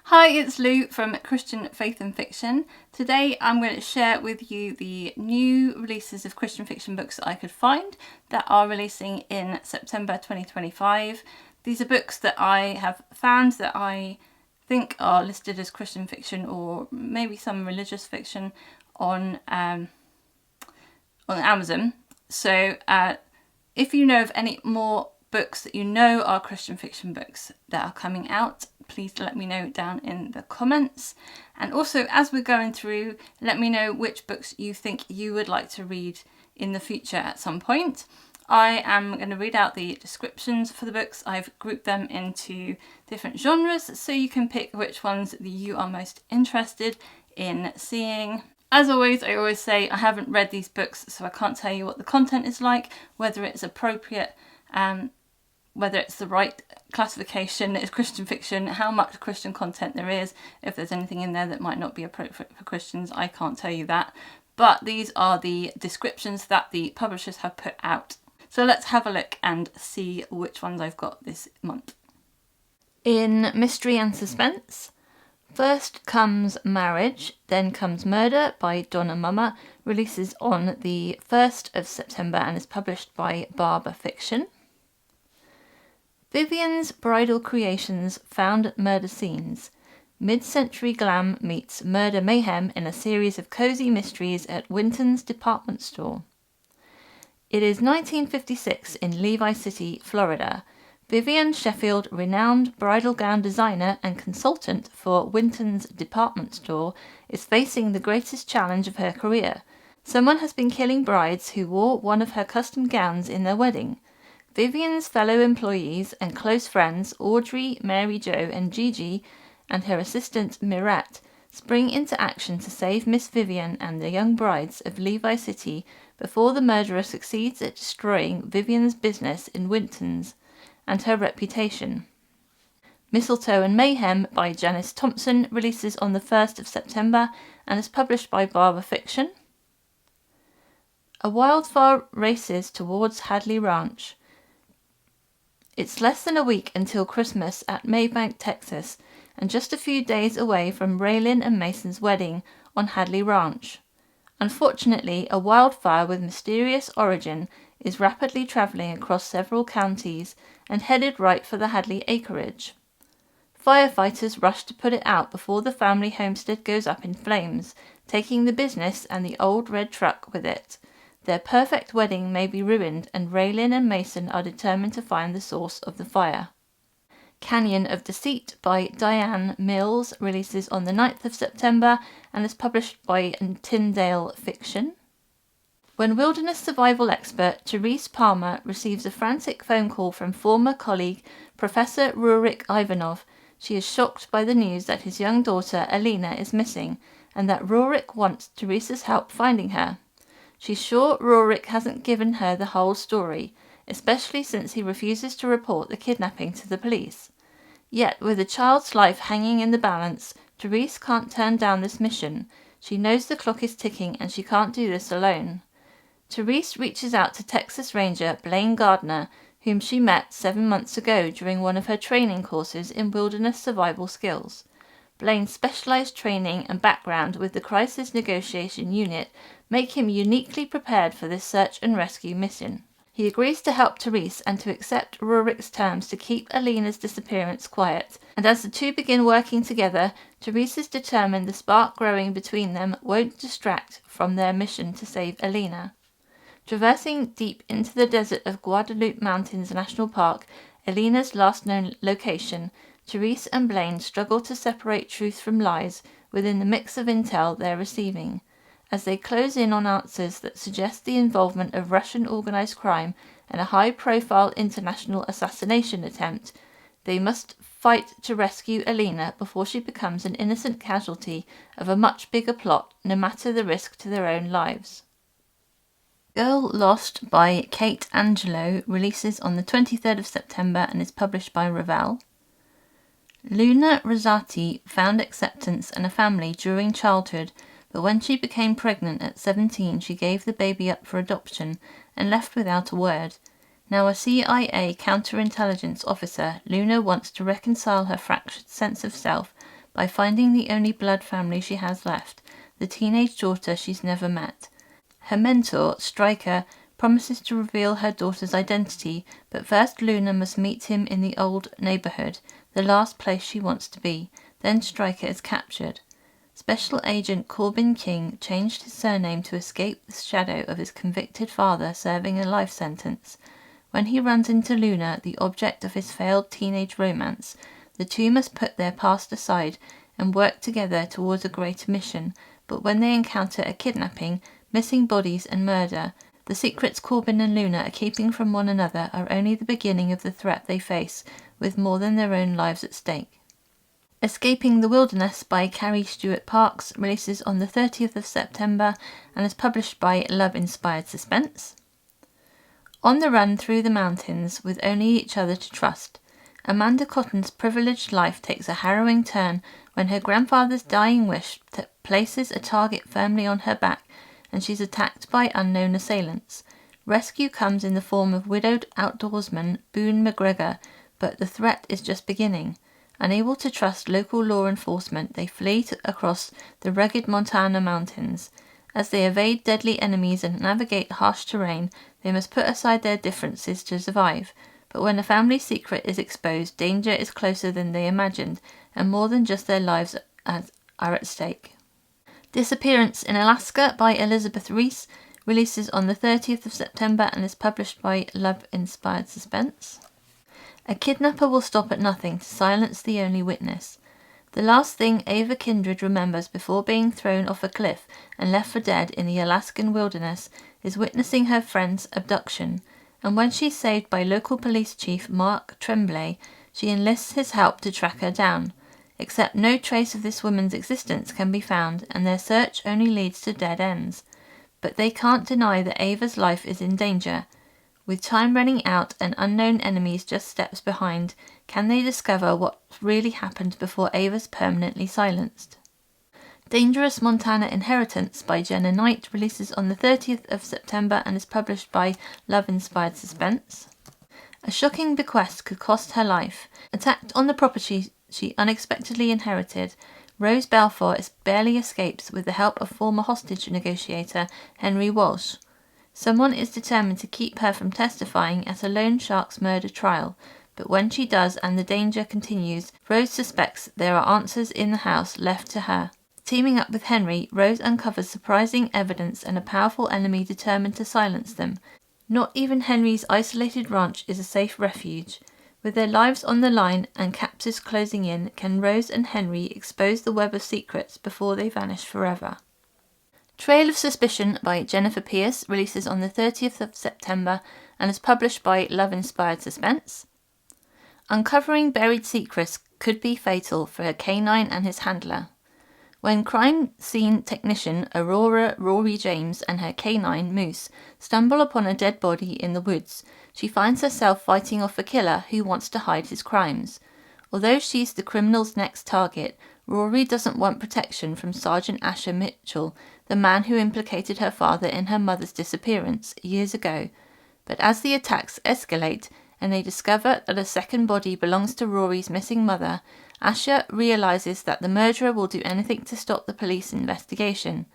Hi, it's Lou from Christian Faith and Fiction. Today I'm going to share with you the new releases of Christian fiction books that I could find that are releasing in September 2025. These are books that I have found that I think are listed as Christian fiction or maybe some religious fiction on Amazon. So if you know of any more books that you know are Christian fiction books that are coming out, please let me know down in the comments. And also, as we're going through, let me know which books you think you would like to read in the future at some point. I am going to read out the descriptions for the books. I've grouped them into different genres so you can pick which ones that you are most interested in seeing. As always, I always say I haven't read these books, so I can't tell you what the content is like, whether it's appropriate, whether it's the right classification as Christian fiction, how much Christian content there is, if there's anything in there that might not be appropriate for Christians, I can't tell you that. But these are the descriptions that the publishers have put out. So let's have a look and see which ones I've got this month. In Mystery and Suspense, first comes Marriage, then comes Murder by Donna Mumma, releases on the 1st of September and is published by Barber Fiction. Vivian's Bridal Creations Found Murder Scenes. Mid-century glam meets murder mayhem in a series of cozy mysteries at Winton's department store. It is 1956 in Levi City, Florida. Vivian Sheffield, renowned bridal gown designer and consultant for Winton's department store, is facing the greatest challenge of her career. Someone has been killing brides who wore one of her custom gowns in their wedding. Vivian's fellow employees and close friends Audrey, Mary Jo and Gigi and her assistant Mirette spring into action to save Miss Vivian and the young brides of Levi City before the murderer succeeds at destroying Vivian's business in Winton's and her reputation. Mistletoe and Mayhem by Janice Thompson releases on the 1st of September and is published by Barber Fiction. A wildfire races towards Hadley Ranch. It's less than a week until Christmas at Maybank, Texas, and just a few days away from Raylin and Mason's wedding on Hadley Ranch. Unfortunately, a wildfire with mysterious origin is rapidly travelling across several counties and headed right for the Hadley acreage. Firefighters rush to put it out before the family homestead goes up in flames, taking the business and the old red truck with it. Their perfect wedding may be ruined, and Raylin and Mason are determined to find the source of the fire. Canyon of Deceit by DiAnn Mills releases on the 9th of September and is published by Tyndale Fiction. When wilderness survival expert Rees receives a frantic phone call from former colleague Professor Rurik Ivanov, she is shocked by the news that his young daughter Alina is missing and that Rurik wants Teresa's help finding her. She's sure Rurik hasn't given her the whole story, especially since he refuses to report the kidnapping to the police. Yet, with a child's life hanging in the balance, Therese can't turn down this mission. She knows the clock is ticking and she can't do this alone. Therese reaches out to Texas Ranger Blaine Gardner, whom she met 7 months ago during one of her training courses in wilderness survival skills. Blaine's specialized training and background with the Crisis Negotiation Unit make him uniquely prepared for this search and rescue mission. He agrees to help Therese and to accept Rurik's terms to keep Alina's disappearance quiet, and as the two begin working together, Therese is determined the spark growing between them won't distract from their mission to save Alina. Traversing deep into the desert of Guadalupe Mountains National Park, Alina's last known location, Therese and Blaine struggle to separate truth from lies within the mix of intel they're receiving. As they close in on answers that suggest the involvement of Russian organized crime and a high-profile international assassination attempt, they must fight to rescue Alina before she becomes an innocent casualty of a much bigger plot, no matter the risk to their own lives. Girl Lost by Kate Angelo releases on the 23rd of September and is published by Revell. Luna Rosati found acceptance and a family during childhood, but when she became pregnant at 17, she gave the baby up for adoption and left without a word. Now a CIA counterintelligence officer, Luna wants to reconcile her fractured sense of self by finding the only blood family she has left, the teenage daughter she's never met. Her mentor, Stryker, promises to reveal her daughter's identity, but first Luna must meet him in the old neighborhood, the last place she wants to be. Then Stryker is captured. Special Agent Corbin King changed his surname to escape the shadow of his convicted father serving a life sentence. When he runs into Luna, the object of his failed teenage romance, the two must put their past aside and work together towards a greater mission. But when they encounter a kidnapping, missing bodies and murder, the secrets Corbin and Luna are keeping from one another are only the beginning of the threat they face, with more than their own lives at stake. Escaping the Wilderness by Carrie Stuart Parks releases on the 30th of September and is published by Love-Inspired Suspense. On the run through the mountains with only each other to trust, Amanda Cotton's privileged life takes a harrowing turn when her grandfather's dying wish places a target firmly on her back and she's attacked by unknown assailants. Rescue comes in the form of widowed outdoorsman Boone McGregor, but the threat is just beginning. Unable to trust local law enforcement, they flee across the rugged Montana mountains. As they evade deadly enemies and navigate harsh terrain, they must put aside their differences to survive. But when a family secret is exposed, danger is closer than they imagined, and more than just their lives are at stake. Disappearance in Alaska by Elisabeth Rees releases on the 30th of September and is published by Love-Inspired Suspense. A kidnapper will stop at nothing to silence the only witness. The last thing Ava Kindred remembers before being thrown off a cliff and left for dead in the Alaskan wilderness is witnessing her friend's abduction, and when she's saved by local police chief Mark Tremblay, she enlists his help to track her down. Except no trace of this woman's existence can be found, and their search only leads to dead ends. But they can't deny that Ava's life is in danger. With time running out and unknown enemies just steps behind, can they discover what really happened before Ava's permanently silenced? Dangerous Montana Inheritance by Jenna Knight releases on the 30th of September and is published by Love-Inspired Suspense. A shocking bequest could cost her life. Attacked on the property she unexpectedly inherited, Rose Balfour barely escapes with the help of former hostage negotiator Henry Walsh. Someone is determined to keep her from testifying at a loan shark's murder trial, but when she does and the danger continues, Rose suspects there are answers in the house left to her. Teaming up with Henry, Rose uncovers surprising evidence and a powerful enemy determined to silence them. Not even Henry's isolated ranch is a safe refuge. With their lives on the line and captors closing in, can Rose and Henry expose the web of secrets before they vanish forever? Trail of Suspicion by Jennifer Pierce releases on the 30th of September and is published by Love-Inspired Suspense. Uncovering buried secrets could be fatal for a canine and his handler. When crime scene technician Aurora Rory James and her canine Moose stumble upon a dead body in the woods, she finds herself fighting off a killer who wants to hide his crimes. Although she's the criminal's next target, Rory doesn't want protection from Sergeant Asher Mitchell, the man who implicated her father in her mother's disappearance years ago. But as the attacks escalate and they discover that a second body belongs to Rory's missing mother, Asher realizes that the murderer will do anything to stop the police investigation.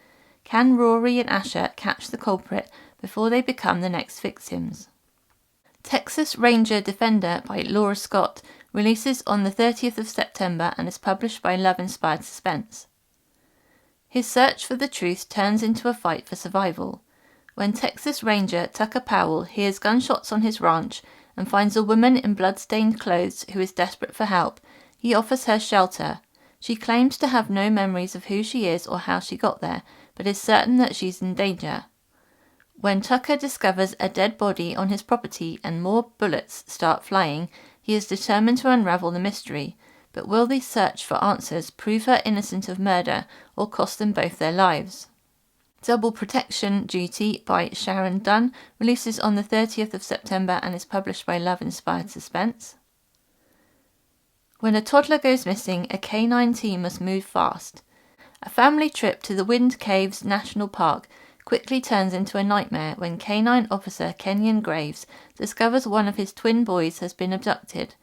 Can Rory and Asher catch the culprit before they become the next victims? Texas Ranger Defender by Laura Scott releases on the 30th of September and is published by Love-Inspired Suspense. His search for the truth turns into a fight for survival. When Texas Ranger Tucker Powell hears gunshots on his ranch and finds a woman in blood-stained clothes who is desperate for help, he offers her shelter. She claims to have no memories of who she is or how she got there, but is certain that she's in danger. When Tucker discovers a dead body on his property and more bullets start flying, he is determined to unravel the mystery. But will the search for answers prove her innocent of murder or cost them both their lives? Double Protection Duty by Sharon Dunn releases on the 30th of September and is published by Love-Inspired Suspense. When a toddler goes missing, a canine team must move fast. A family trip to the Wind Caves National Park quickly turns into a nightmare when canine officer Kenyon Graves discovers one of his twin boys has been abducted.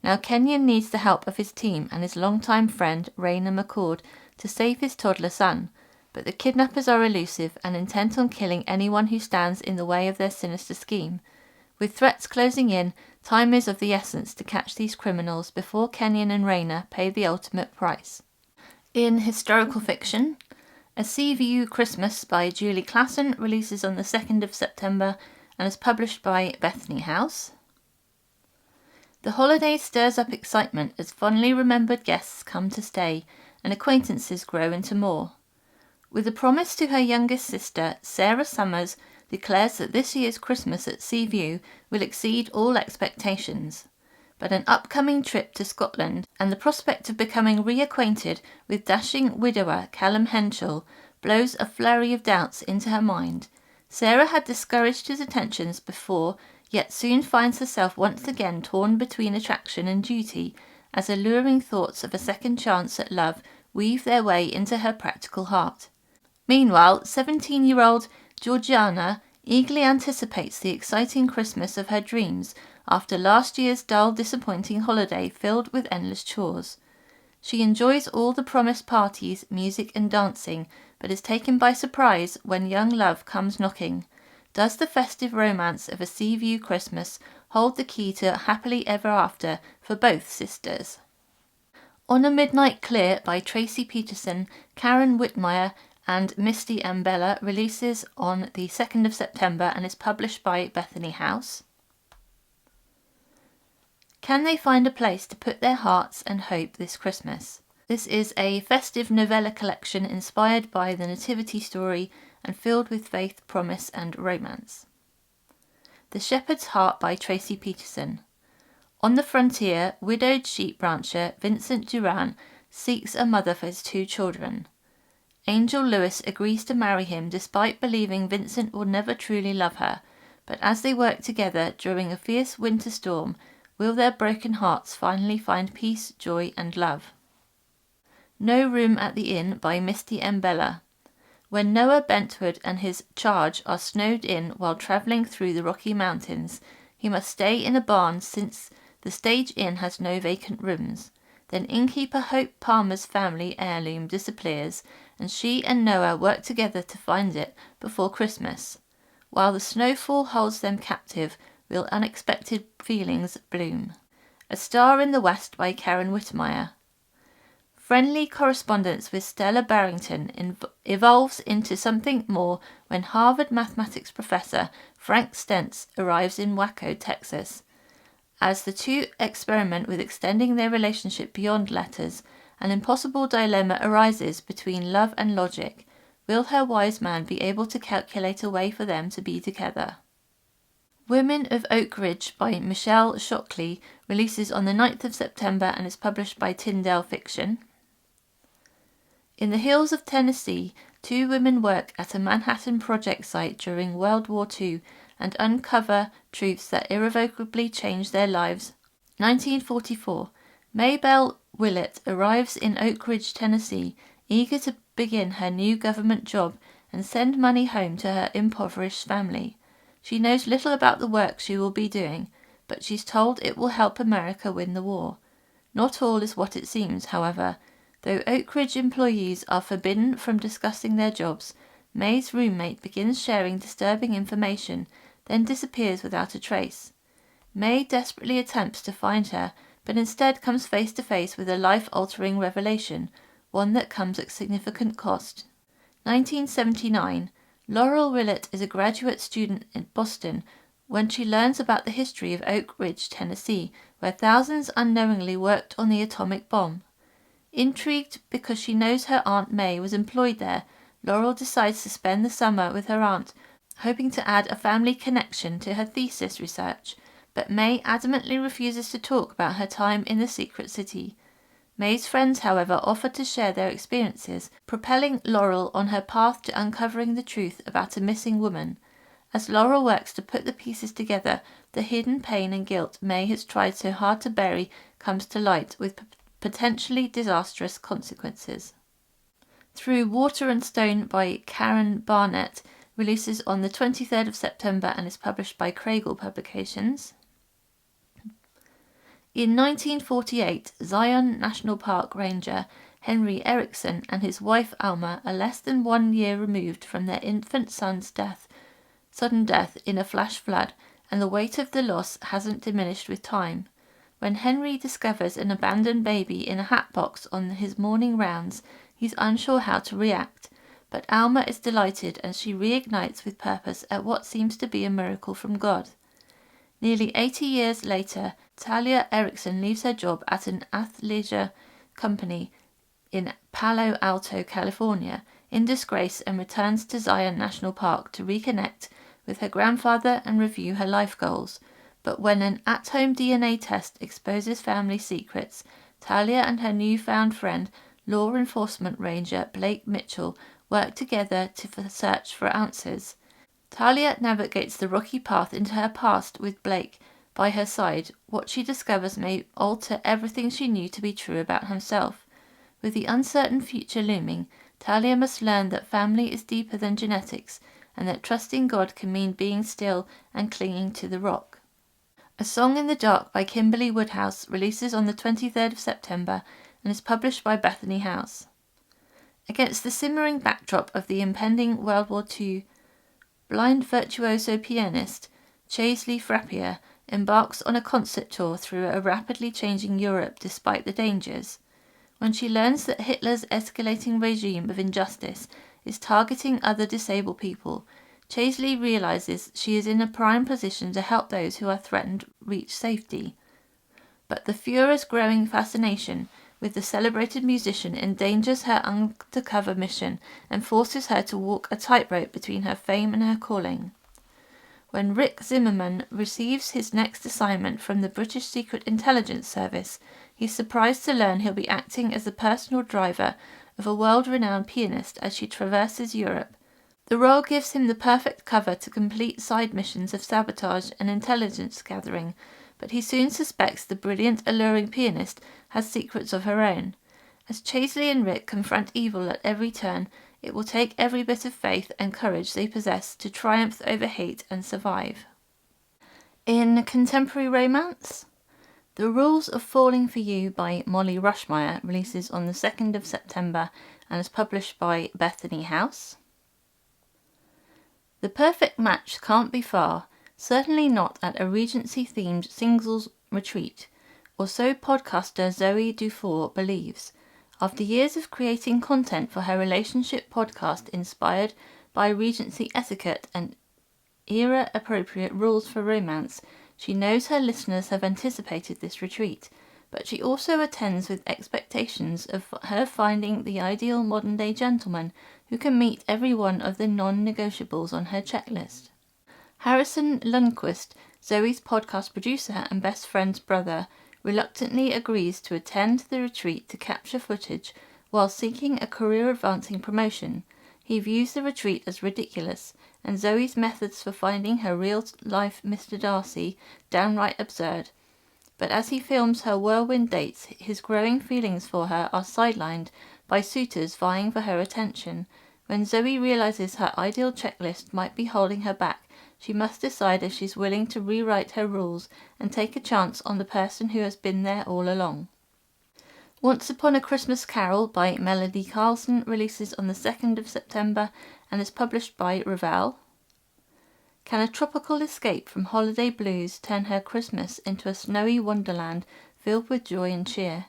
Now Kenyon needs the help of his team and his longtime friend Raina McCord to save his toddler son, but the kidnappers are elusive and intent on killing anyone who stands in the way of their sinister scheme. With threats closing in, time is of the essence to catch these criminals before Kenyon and Raina pay the ultimate price. In historical fiction, A Seaview Christmas by Julie Klassen releases on the 2nd of September and is published by Bethany House. The holiday stirs up excitement as fondly remembered guests come to stay and acquaintances grow into more. With a promise to her youngest sister, Sarah Summers declares that this year's Christmas at Seaview will exceed all expectations. But an upcoming trip to Scotland and the prospect of becoming reacquainted with dashing widower Callum Henschel blows a flurry of doubts into her mind. Sarah had discouraged his attentions before, yet soon finds herself once again torn between attraction and duty, as alluring thoughts of a second chance at love weave their way into her practical heart. Meanwhile, 17-year-old Georgiana eagerly anticipates the exciting Christmas of her dreams after last year's dull, disappointing holiday filled with endless chores. She enjoys all the promised parties, music and dancing, but is taken by surprise when young love comes knocking. Does the festive romance of A Seaview Christmas hold the key to happily ever after for both sisters? On a Midnight Clear by Tracie Peterson, Karen Whitmire and Misty and Bella releases on the 2nd of September and is published by Bethany House. Can they find a place to put their hearts and hope this Christmas? This is a festive novella collection inspired by the Nativity story and filled with faith, promise and romance. The Shepherd's Heart by Tracie Peterson. On the frontier, widowed sheep rancher Vincent Duran seeks a mother for his 2 children. Angel Lewis agrees to marry him despite believing Vincent will never truly love her, but as they work together during a fierce winter storm, will their broken hearts finally find peace, joy and love? No Room at the Inn by Misty and Bella. When Noah Bentwood and his charge are snowed in while travelling through the Rocky Mountains, he must stay in a barn since the stage inn has no vacant rooms. Then innkeeper Hope Palmer's family heirloom disappears, and she and Noah work together to find it before Christmas. While the snowfall holds them captive, will unexpected feelings bloom. A Star in the West by Karen Whitmire. Friendly correspondence with Stella Barrington evolves into something more when Harvard mathematics professor Frank Stentz arrives in Waco, Texas. As the two experiment with extending their relationship beyond letters, an impossible dilemma arises between love and logic. Will her wise man be able to calculate a way for them to be together? Women of Oak Ridge by Michelle Shocklee releases on the 9th of September and is published by Tyndale Fiction. In the hills of Tennessee, 2 women work at a Manhattan project site during World War II and uncover truths that irrevocably change their lives. 1944. Maybelle Willett arrives in Oak Ridge, Tennessee, eager to begin her new government job and send money home to her impoverished family. She knows little about the work she will be doing, but she's told it will help America win the war. Not all is what it seems, however. Though Oak Ridge employees are forbidden from discussing their jobs, May's roommate begins sharing disturbing information, then disappears without a trace. May desperately attempts to find her, but instead comes face to face with a life-altering revelation, one that comes at significant cost. 1979. Laurel Willett is a graduate student in Boston when she learns about the history of Oak Ridge, Tennessee, where thousands unknowingly worked on the atomic bomb. Intrigued because she knows her Aunt May was employed there, Laurel decides to spend the summer with her aunt, hoping to add a family connection to her thesis research, but May adamantly refuses to talk about her time in the secret city. May's friends, however, offer to share their experiences, propelling Laurel on her path to uncovering the truth about a missing woman. As Laurel works to put the pieces together, the hidden pain and guilt May has tried so hard to bury comes to light with potentially disastrous consequences. Through Water and Stone by Karen Barnett releases on the 23rd of September and is published by Craigle Publications. In 1948, Zion National Park ranger Henry Erickson and his wife Alma are less than 1 year removed from their infant son's sudden death in a flash flood, and the weight of the loss hasn't diminished with time. When Henry discovers an abandoned baby in a hat box on his morning rounds, he's unsure how to react, but Alma is delighted as she reignites with purpose at what seems to be a miracle from God. Nearly 80 years later, Talia Erickson leaves her job at an athleisure company in Palo Alto, California, in disgrace, and returns to Zion National Park to reconnect with her grandfather and review her life goals. But when an at-home DNA test exposes family secrets, Talia and her newfound friend, law enforcement ranger Blake Mitchell, work together to search for answers. Talia navigates the rocky path into her past with Blake by her side. What she discovers may alter everything she knew to be true about himself. With the uncertain future looming, Talia must learn that family is deeper than genetics, and that trusting God can mean being still and clinging to the rock. A Song in the Dark by Kimberly Woodhouse releases on the 23rd of September and is published by Bethany House. Against the simmering backdrop of the impending World War II, blind virtuoso pianist Tracie Frappier embarks on a concert tour through a rapidly changing Europe despite the dangers. When she learns that Hitler's escalating regime of injustice is targeting other disabled people, Tracie realizes she is in a prime position to help those who are threatened reach safety. But the Führer's growing fascination with the celebrated musician endangers her undercover mission and forces her to walk a tightrope between her fame and her calling. When Rick Zimmerman receives his next assignment from the British Secret Intelligence Service, he's surprised to learn he'll be acting as the personal driver of a world-renowned pianist as she traverses Europe. The role gives him the perfect cover to complete side missions of sabotage and intelligence gathering, but he soon suspects the brilliant, alluring pianist has secrets of her own. As Tracie and Rick confront evil at every turn, it will take every bit of faith and courage they possess to triumph over hate and survive. In contemporary romance, The Rules of Falling for You by Molly Rushmeyer releases on the 2nd of September and is published by Bethany House. The perfect match can't be far, certainly not at a Regency-themed singles retreat, or so podcaster Zoe Dufour believes. After years of creating content for her relationship podcast inspired by Regency etiquette and era-appropriate rules for romance, she knows her listeners have anticipated this retreat, but she also attends with expectations of her finding the ideal modern-day gentleman who can meet every one of the non-negotiables on her checklist. Harrison Lundquist, Zoe's podcast producer and best friend's brother, reluctantly agrees to attend the retreat to capture footage while seeking a career-advancing promotion. He views the retreat as ridiculous, and Zoe's methods for finding her real-life Mr. Darcy downright absurd. But as he films her whirlwind dates, his growing feelings for her are sidelined by suitors vying for her attention. When Zoe realizes her ideal checklist might be holding her back, she must decide if she's willing to rewrite her rules and take a chance on the person who has been there all along. Once Upon a Christmas Carol by Melody Carlson releases on the 2nd of September and is published by Revell. Can a tropical escape from holiday blues turn her Christmas into a snowy wonderland filled with joy and cheer?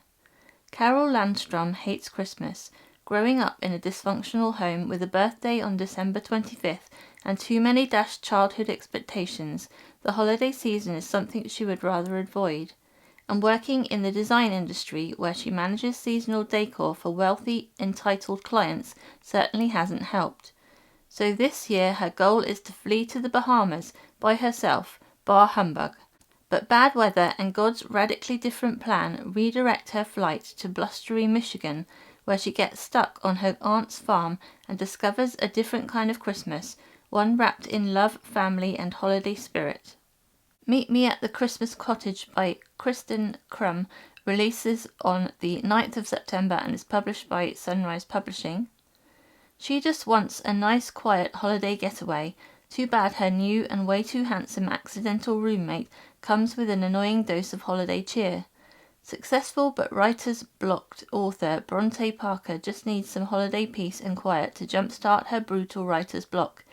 Carol Landstrom hates Christmas. Growing up in a dysfunctional home with a birthday on December 25th and too many dashed childhood expectations, the holiday season is something she would rather avoid. And working in the design industry, where she manages seasonal decor for wealthy, entitled clients, certainly hasn't helped. So this year her goal is to flee to the Bahamas by herself, bar humbug. But bad weather and God's radically different plan redirect her flight to blustery Michigan, where she gets stuck on her aunt's farm and discovers a different kind of Christmas, one wrapped in love, family, and holiday spirit. Meet Me at the Christmas Cottage by Kristen Crum releases on the 9th of September and is published by Sunrise Publishing. She just wants a nice, quiet holiday getaway. Too bad her new and way too handsome accidental roommate comes with an annoying dose of holiday cheer. Successful but writer's-blocked author Bronte Parker just needs some holiday peace and quiet to jumpstart her brutal writer's block,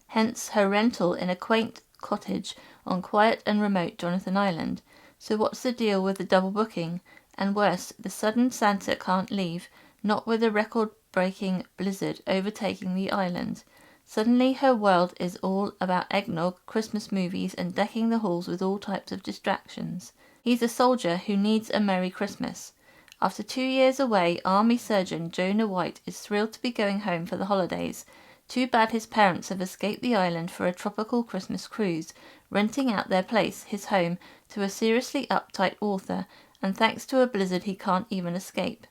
hence her rental in a quaint cottage on quiet and remote Jonathan Island. So what's the deal with the double booking? And worse, the sudden Santa can't leave, not with a record-breaking blizzard overtaking the island. Suddenly her world is all about eggnog, Christmas movies, and decking the halls with all types of distractions. He's a soldier who needs a Merry Christmas. After 2 years away, Army Surgeon Jonah White is thrilled to be going home for the holidays. Too bad his parents have escaped the island for a tropical Christmas cruise, renting out their place, his home, to a seriously uptight author, and thanks to a blizzard he can't even escape.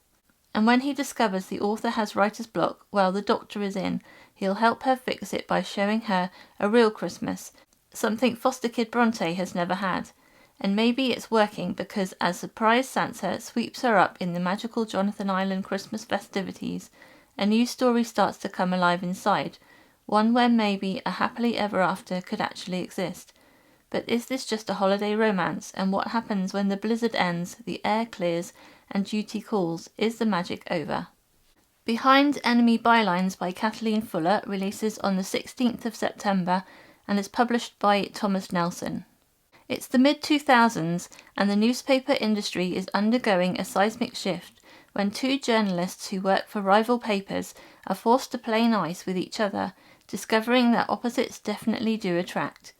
And when he discovers the author has writer's block, well, the doctor is in. He'll help her fix it by showing her a real Christmas, something foster kid Bronte has never had. And maybe it's working because as surprise Santa sweeps her up in the magical Jonathan Island Christmas festivities, a new story starts to come alive inside, one where maybe a happily ever after could actually exist. But is this just a holiday romance, and what happens when the blizzard ends, the air clears, and duty calls? Is the magic over? Behind Enemy Bylines by Kathleen Fuller releases on the 16th of September and is published by Thomas Nelson. It's the mid-2000s and the newspaper industry is undergoing a seismic shift when two journalists who work for rival papers are forced to play nice with each other, discovering that opposites definitely do attract.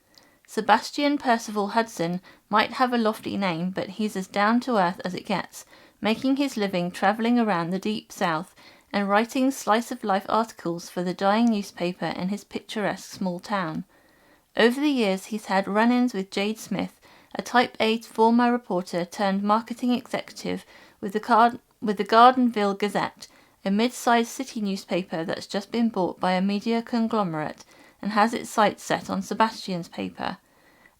Sebastian Percival Hudson might have a lofty name, but he's as down-to-earth as it gets, making his living travelling around the deep south and writing slice-of-life articles for the dying newspaper in his picturesque small town. Over the years he's had run-ins with Jade Smith, a Type A former reporter turned marketing executive with the Gardenville Gazette, a mid-sized city newspaper that's just been bought by a media conglomerate and has its sights set on Sebastian's paper.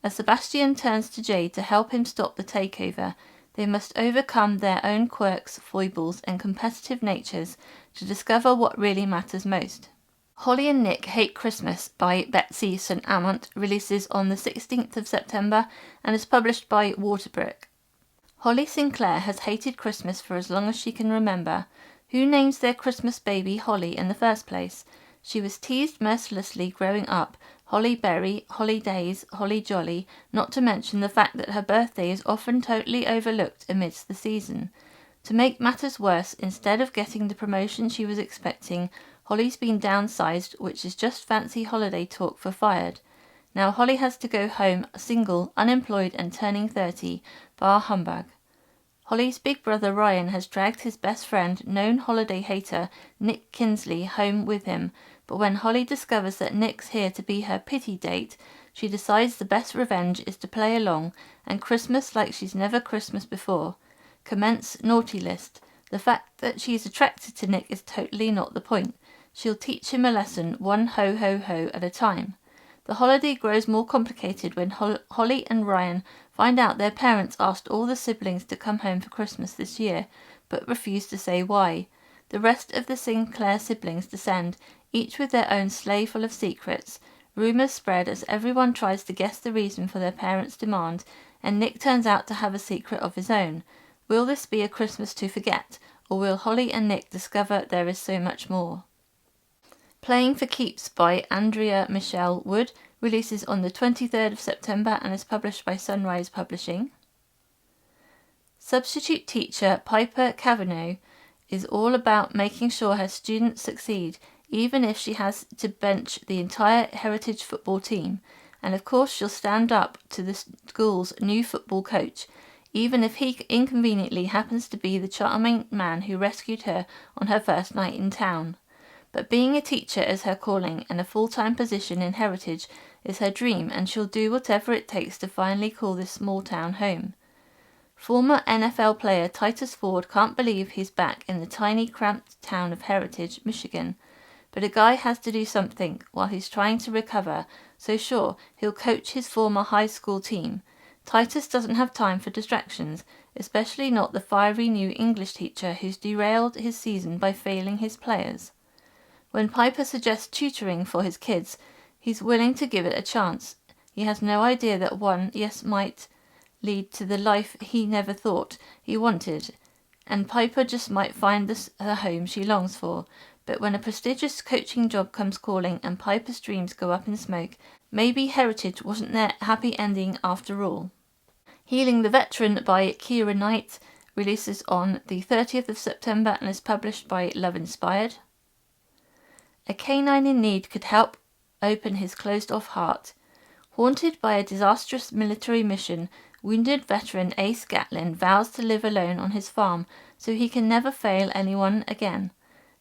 As Sebastian turns to Jade to help him stop the takeover, they must overcome their own quirks, foibles, and competitive natures to discover what really matters most. Holly and Nick Hate Christmas by Betsy St. Amant releases on the 16th of September and is published by Waterbrick. Holly Sinclair has hated Christmas for as long as she can remember. Who names their Christmas baby Holly in the first place? She was teased mercilessly growing up, Holly Berry, Holly Days, Holly Jolly, not to mention the fact that her birthday is often totally overlooked amidst the season. To make matters worse, instead of getting the promotion she was expecting, Holly's been downsized, which is just fancy holiday talk for fired. Now Holly has to go home single, unemployed and turning 30, bar humbug. Holly's big brother Ryan has dragged his best friend, known holiday hater, Nick Kinsley, home with him, but when Holly discovers that Nick's here to be her pity date, she decides the best revenge is to play along, and Christmas like she's never Christmas before. Commence naughty list. The fact that she's attracted to Nick is totally not the point. She'll teach him a lesson, one ho-ho-ho at a time. The holiday grows more complicated when Holly and Ryan find out their parents asked all the siblings to come home for Christmas this year, but refused to say why. The rest of the Sinclair siblings descend, each with their own sleigh full of secrets. Rumours spread as everyone tries to guess the reason for their parents' demand, and Nick turns out to have a secret of his own. Will this be a Christmas to forget, or will Holly and Nick discover there is so much more? Playing for Keeps by Andrea Michelle Wood releases on the 23rd of September and is published by Sunrise Publishing. Substitute teacher Piper Cavanaugh is all about making sure her students succeed, even if she has to bench the entire Heritage football team. And of course she'll stand up to the school's new football coach, even if he inconveniently happens to be the charming man who rescued her on her first night in town. But being a teacher is her calling, and a full-time position in Heritage is her dream, and she'll do whatever it takes to finally call this small town home. Former NFL player Titus Ford can't believe he's back in the tiny, cramped town of Heritage, Michigan. But a guy has to do something while he's trying to recover, so sure, he'll coach his former high school team. Titus doesn't have time for distractions, especially not the fiery new English teacher who's derailed his season by failing his players. When Piper suggests tutoring for his kids, he's willing to give it a chance. He has no idea that one, yes, might lead to the life he never thought he wanted, and Piper just might find the home she longs for. But when a prestigious coaching job comes calling and Piper's dreams go up in smoke, maybe Heritage wasn't their happy ending after all. Healing the Veteran by Keira Knight releases on the 30th of September and is published by Love Inspired. A canine in need could help open his closed-off heart. Haunted by a disastrous military mission, wounded veteran Ace Gatlin vows to live alone on his farm so he can never fail anyone again.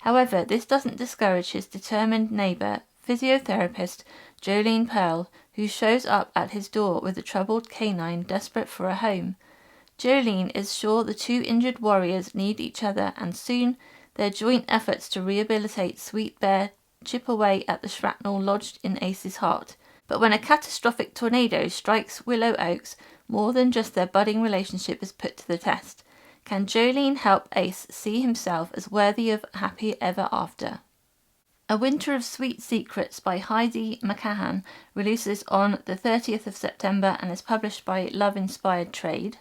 However, this doesn't discourage his determined neighbour, physiotherapist Jolene Pearl, who shows up at his door with a troubled canine desperate for a home. Jolene is sure the two injured warriors need each other, and soon their joint efforts to rehabilitate Sweet Bear chip away at the shrapnel lodged in Ace's heart. But when a catastrophic tornado strikes Willow Oaks, more than just their budding relationship is put to the test. Can Jolene help Ace see himself as worthy of happy ever after? A Winter of Sweet Secrets by Heidi McCahan releases on the 30th of September and is published by Love Inspired Trade.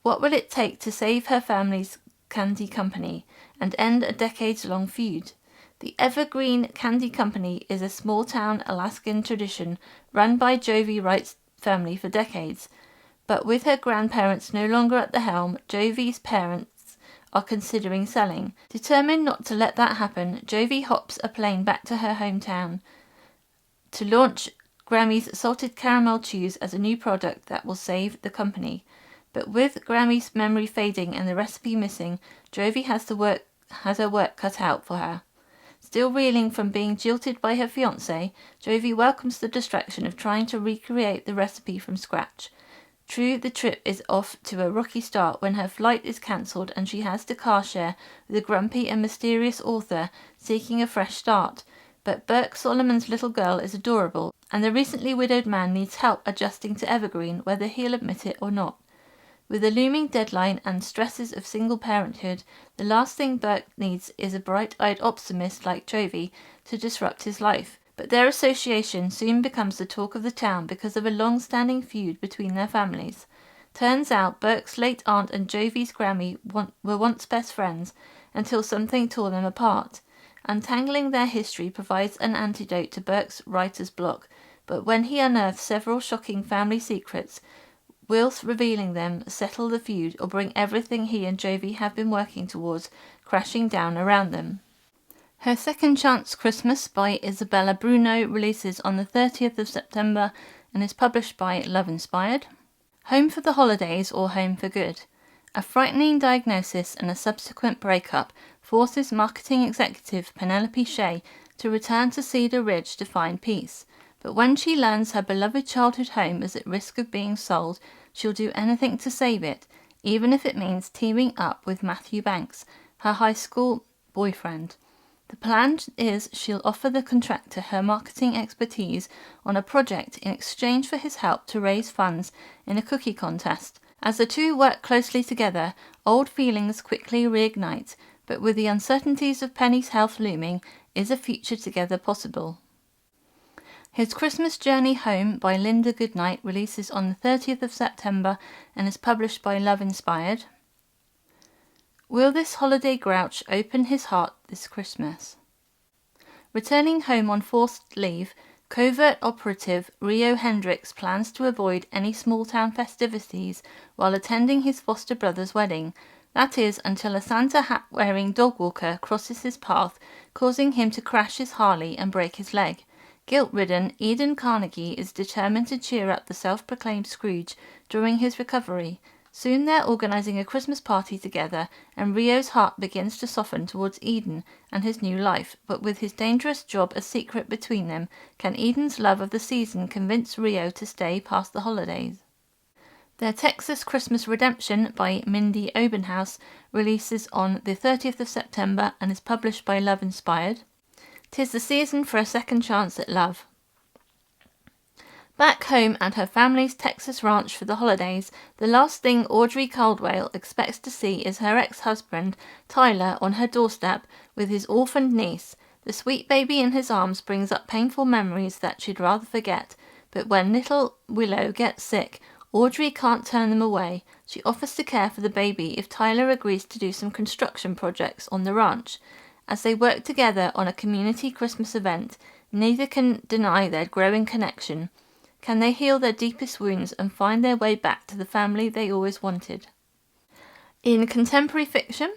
What will it take to save her family's candy company and end a decades-long feud? The Evergreen Candy Company is a small-town Alaskan tradition run by Jovi Wright's family for decades. But with her grandparents no longer at the helm, Jovi's parents are considering selling. Determined not to let that happen, Jovi hops a plane back to her hometown to launch Grammy's Salted Caramel Chews as a new product that will save the company. But with Grammy's memory fading and the recipe missing, Jovi has her work cut out for her. Still reeling from being jilted by her fiancé, Jovi welcomes the distraction of trying to recreate the recipe from scratch. True, the trip is off to a rocky start when her flight is cancelled and she has to car share with a grumpy and mysterious author seeking a fresh start. But Burke Solomon's little girl is adorable, and the recently widowed man needs help adjusting to Evergreen, whether he'll admit it or not. With a looming deadline and stresses of single parenthood, the last thing Burke needs is a bright-eyed optimist like Jovi to disrupt his life. But their association soon becomes the talk of the town because of a long-standing feud between their families. Turns out Burke's late aunt and Jovi's Grammy were once best friends until something tore them apart. Untangling their history provides an antidote to Burke's writer's block, but when he unearths several shocking family secrets, will revealing them settle the feud or bring everything he and Jovi have been working towards crashing down around them? Her Second Chance Christmas by Isabella Bruno releases on the 30th of September and is published by Love Inspired. Home for the Holidays or Home for Good. A frightening diagnosis and a subsequent breakup forces marketing executive Penelope Shea to return to Cedar Ridge to find peace. But when she learns her beloved childhood home is at risk of being sold, she'll do anything to save it, even if it means teaming up with Matthew Banks, her high school boyfriend. The plan is she'll offer the contractor her marketing expertise on a project in exchange for his help to raise funds in a cookie contest. As the two work closely together, old feelings quickly reignite, but with the uncertainties of Penny's health looming, is a future together possible? His Christmas Journey Home by Linda Goodnight releases on the 30th of September and is published by Love Inspired. Will this holiday grouch open his heart this Christmas? Returning home on forced leave, covert operative Rio Hendricks plans to avoid any small-town festivities while attending his foster brother's wedding. That is, until a Santa hat-wearing dog walker crosses his path, causing him to crash his Harley and break his leg. Guilt-ridden, Eden Carnegie is determined to cheer up the self-proclaimed Scrooge during his recovery. Soon they're organising a Christmas party together, and Rio's heart begins to soften towards Eden and his new life, but with his dangerous job a secret between them, can Eden's love of the season convince Rio to stay past the holidays? Their Texas Christmas Redemption by Mindy Obenhouse releases on the 30th of September and is published by Love Inspired. 'Tis the season for a second chance at love. Back home at her family's Texas ranch for the holidays, the last thing Audrey Caldwell expects to see is her ex-husband, Tyler, on her doorstep with his orphaned niece. The sweet baby in his arms brings up painful memories that she'd rather forget, but when little Willow gets sick, Audrey can't turn them away. She offers to care for the baby if Tyler agrees to do some construction projects on the ranch. As they work together on a community Christmas event, neither can deny their growing connection. Can they heal their deepest wounds and find their way back to the family they always wanted? In contemporary fiction,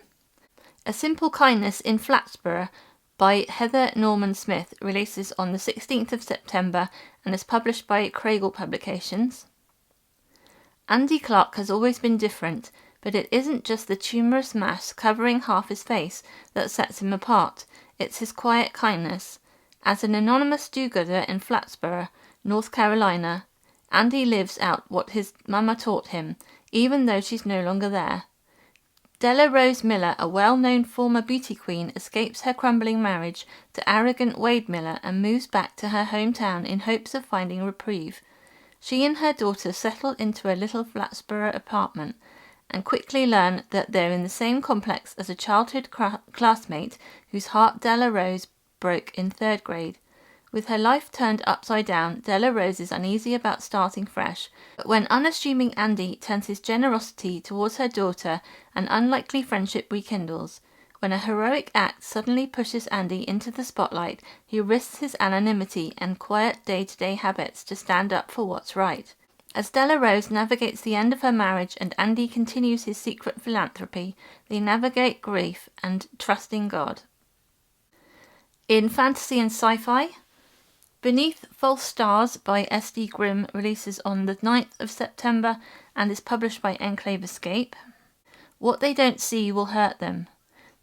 A Simple Kindness in Flatsborough by Heather Norman Smith releases on the 16th of September and is published by Craigle Publications. Andy Clark has always been different, but it isn't just the tumorous mass covering half his face that sets him apart, it's his quiet kindness. As an anonymous do-gooder in Flatsborough, North Carolina, Andy lives out what his mama taught him, even though she's no longer there. Della Rose Miller, a well-known former beauty queen, escapes her crumbling marriage to arrogant Wade Miller and moves back to her hometown in hopes of finding reprieve. She and her daughter settle into a little Flatsborough apartment and quickly learn that they're in the same complex as a childhood classmate whose heart Della Rose broke in 3rd grade. With her life turned upside down, Della Rose is uneasy about starting fresh, but when unassuming Andy turns his generosity towards her daughter, an unlikely friendship rekindles. When a heroic act suddenly pushes Andy into the spotlight, he risks his anonymity and quiet day-to-day habits to stand up for what's right. As Della Rose navigates the end of her marriage and Andy continues his secret philanthropy, they navigate grief and trusting God. In fantasy and sci-fi, Beneath False Stars by S.D. Grimm releases on the 9th of September and is published by Enclave Escape. What They Don't See Will Hurt Them.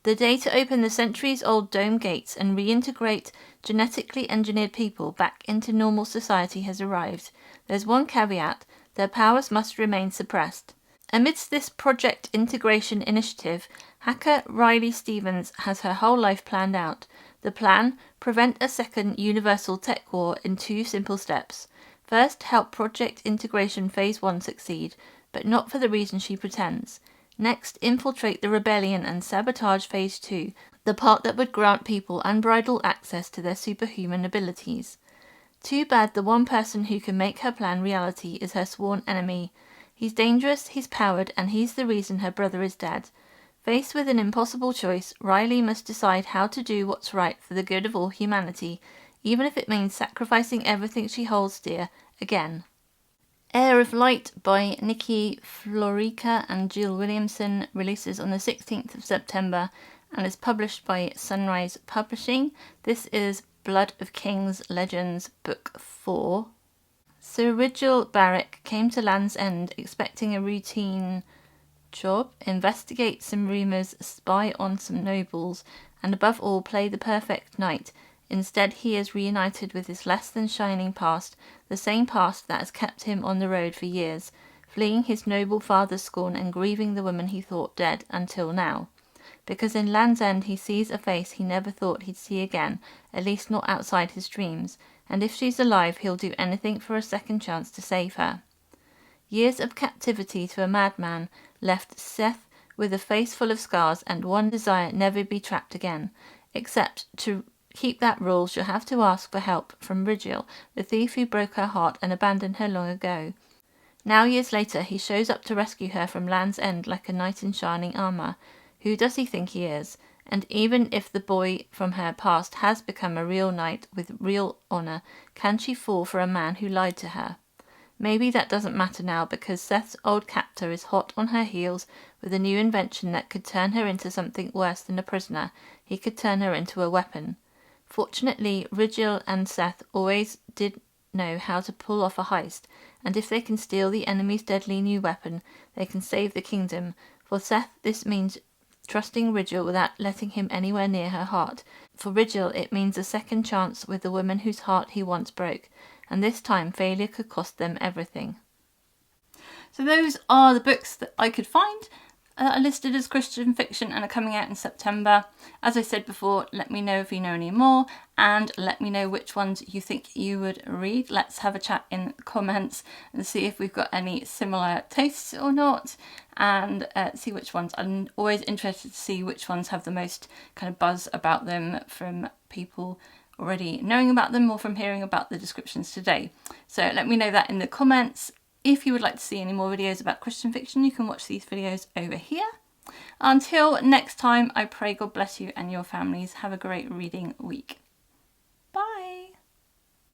The day to open the centuries-old dome gates and reintegrate genetically engineered people back into normal society has arrived. There's one caveat: their powers must remain suppressed. Amidst this project integration initiative, hacker Riley Stevens has her whole life planned out. The plan: prevent a second universal tech war in 2 simple steps. First, help Project Integration Phase 1 succeed, but not for the reason she pretends. Next, infiltrate the rebellion and sabotage Phase 2, the part that would grant people unbridled access to their superhuman abilities. Too bad the one person who can make her plan reality is her sworn enemy. He's dangerous, he's powered, and he's the reason her brother is dead. Faced with an impossible choice, Riley must decide how to do what's right for the good of all humanity, even if it means sacrificing everything she holds dear, again. Air of Light by Nikki Florica and Jill Williamson releases on the 16th of September and is published by Sunrise Publishing. This is Blood of Kings Legends Book 4. Sir Rigel Barrick came to Land's End expecting a routine job, investigate some rumours, spy on some nobles, and above all play the perfect knight. Instead, he is reunited with his less than shining past, the same past that has kept him on the road for years, fleeing his noble father's scorn and grieving the woman he thought dead until now. Because in Land's End he sees a face he never thought he'd see again, at least not outside his dreams, and if she's alive he'll do anything for a second chance to save her. Years of captivity to a madman left Seth with a face full of scars and one desire: never be trapped again. Except to keep that rule she'll have to ask for help from Rigel, the thief who broke her heart and abandoned her long ago. Now years later he shows up to rescue her from Land's End like a knight in shining armour. Who does he think he is? And even if the boy from her past has become a real knight with real honour, can she fall for a man who lied to her? Maybe that doesn't matter now, because Seth's old captor is hot on her heels with a new invention that could turn her into something worse than a prisoner. He could turn her into a weapon. Fortunately, Rigel and Seth always did know how to pull off a heist, and if they can steal the enemy's deadly new weapon, they can save the kingdom. For Seth, this means trusting Rigel without letting him anywhere near her heart. For Rigel, it means a second chance with the woman whose heart he once broke, and this time failure could cost them everything. So those are the books that I could find that are listed as Christian fiction and are coming out in September. As I said before, let me know if you know any more, and let me know which ones you think you would read. Let's have a chat in the comments and see if we've got any similar tastes or not, and see which ones. I'm always interested to see which ones have the most kind of buzz about them from people already knowing about them or from hearing about the descriptions today. So let me know that in the comments. If you would like to see any more videos about Christian fiction, you can watch these videos over here. Until next time, I pray God bless you and your families. Have a great reading week.